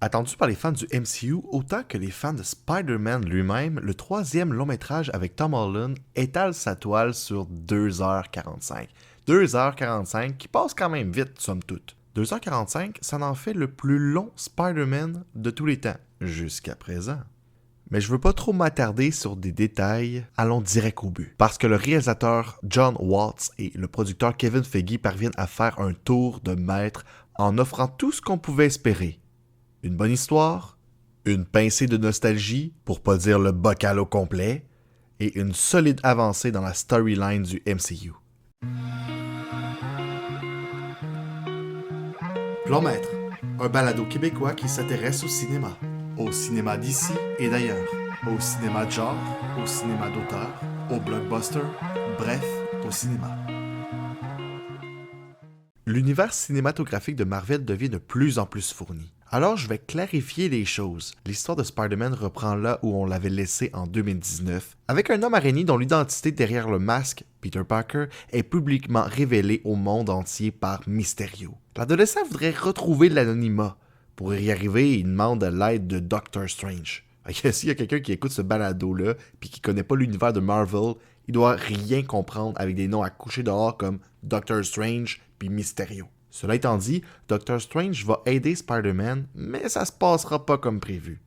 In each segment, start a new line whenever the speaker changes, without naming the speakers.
Attendu par les fans du MCU autant que les fans de Spider-Man lui-même, le troisième long métrage avec Tom Holland étale sa toile sur 2h45. 2h45 qui passe quand même vite, somme toute. 2h45, ça en fait le plus long Spider-Man de tous les temps, jusqu'à présent. Mais je veux pas trop m'attarder sur des détails, allons direct au but. Parce que le réalisateur John Watts et le producteur Kevin Feige parviennent à faire un tour de maître en offrant tout ce qu'on pouvait espérer. Une bonne histoire, une pincée de nostalgie, pour pas dire le bocal au complet, et une solide avancée dans la storyline du MCU. Plan Maître, un balado québécois qui s'intéresse au cinéma d'ici et d'ailleurs, au cinéma de genre, au cinéma d'auteur, au blockbuster, bref, au cinéma. L'univers cinématographique de Marvel devient de plus en plus fourni. Alors je vais clarifier les choses. L'histoire de Spider-Man reprend là où on l'avait laissé en 2019, avec un homme araignée dont l'identité derrière le masque, Peter Parker, est publiquement révélée au monde entier par Mysterio. L'adolescent voudrait retrouver l'anonymat. Pour y arriver, il demande l'aide de Doctor Strange. S'il y a quelqu'un qui écoute ce balado-là, puis qui connaît pas l'univers de Marvel, il doit rien comprendre avec des noms à coucher dehors comme Doctor Strange puis Mysterio. Cela étant dit, Doctor Strange va aider Spider-Man, mais ça se passera pas comme prévu.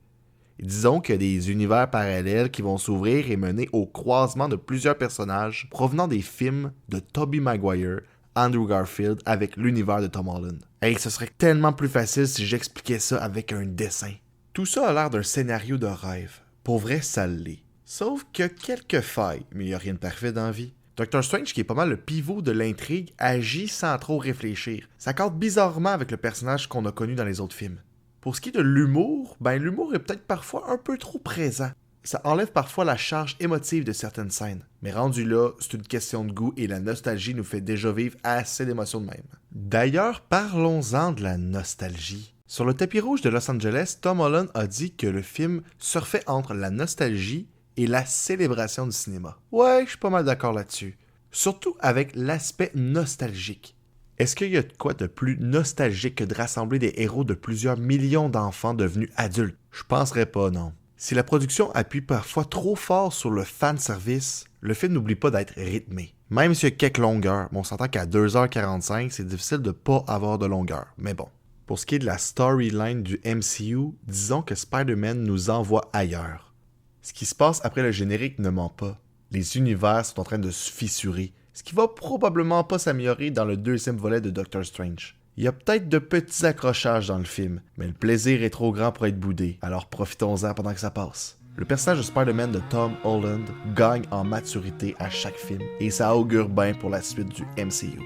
Disons qu'il y a des univers parallèles qui vont s'ouvrir et mener au croisement de plusieurs personnages provenant des films de Tobey Maguire, Andrew Garfield avec l'univers de Tom Holland. Hey, ce serait tellement plus facile si j'expliquais ça avec un dessin. Tout ça a l'air d'un scénario de rêve. Pour vrai, ça l'est. Sauf qu'il y a quelques failles, mais il n'y a rien de parfait dans la vie. Doctor Strange, qui est pas mal le pivot de l'intrigue, agit sans trop réfléchir. Ça cadre bizarrement avec le personnage qu'on a connu dans les autres films. Pour ce qui est de l'humour, l'humour est peut-être parfois un peu trop présent. Ça enlève parfois la charge émotive de certaines scènes. Mais rendu là, c'est une question de goût et la nostalgie nous fait déjà vivre assez d'émotions de même. D'ailleurs, parlons-en de la nostalgie. Sur le tapis rouge de Los Angeles, Tom Holland a dit que le film surfait entre la nostalgie et la célébration du cinéma. Ouais, je suis pas mal d'accord là-dessus. Surtout avec l'aspect nostalgique. Est-ce qu'il y a de quoi de plus nostalgique que de rassembler des héros de plusieurs millions d'enfants devenus adultes? Je penserais pas, non. Si la production appuie parfois trop fort sur le fanservice, le film n'oublie pas d'être rythmé. Même s'il y a quelques longueurs, on s'entend qu'à 2h45, c'est difficile de pas avoir de longueur, mais bon. Pour ce qui est de la storyline du MCU, disons que Spider-Man nous envoie ailleurs. Ce qui se passe après le générique ne ment pas. Les univers sont en train de se fissurer, ce qui va probablement pas s'améliorer dans le deuxième volet de Doctor Strange. Il y a peut-être de petits accrochages dans le film, mais le plaisir est trop grand pour être boudé, alors profitons-en pendant que ça passe. Le personnage de Spider-Man de Tom Holland gagne en maturité à chaque film, et ça augure bien pour la suite du MCU.